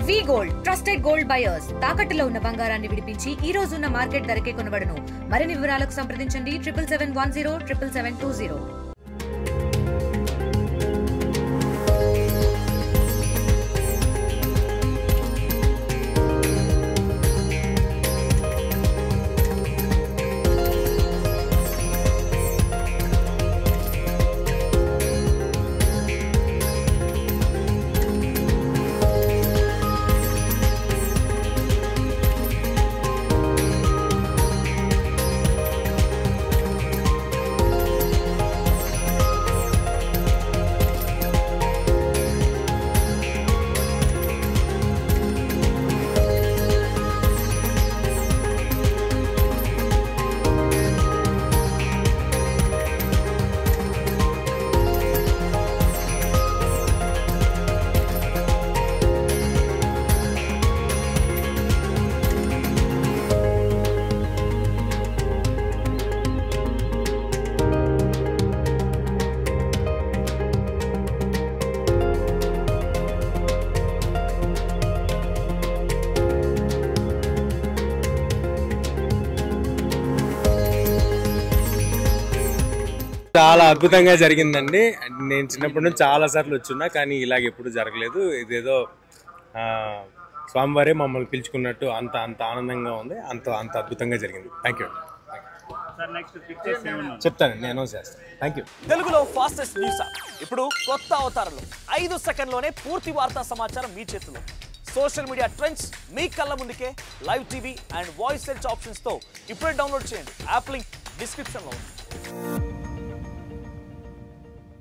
వి gold trusted gold buyers తాకట్టులో ఉన్న బంగారాన్ని విడిపించి ఈ రోజు ఉన్న మార్కెట్ ధరకే కొనబడును. మరిన్ని వివరాలకు సంప్రదించండి 7771077720. చాలా అద్భుతంగా జరిగిందండి. నేను చిన్నప్పటి నుంచి చాలా సార్లు వచ్చున్నా, కానీ ఇలాగ ఎప్పుడు జరగలేదు. ఇదేదో స్వామివారే మమ్మల్ని పిలుచుకున్నట్టు అంత ఆనందంగా ఉంది. అంత అద్భుతంగా జరిగింది. Thank you. చెప్తాను, నేను అనౌన్స్ చేస్తాను. Thank you. తెలుగులో ఫాస్టెస్ట్ న్యూస్ ఇప్పుడు కొత్త అవతారంలో 5 సెకండ్లోనే పూర్తి వార్తా సమాచారం మీ చేతిలో. సోషల్ మీడియా ట్రెండ్స్ మీ కళ్ళ ముందుకే live TV and voice search options తో ఇప్పుడే డౌన్లోడ్ చేయండి. యాప్ లింక్ డిస్క్రిప్షన్ లో ఉంది.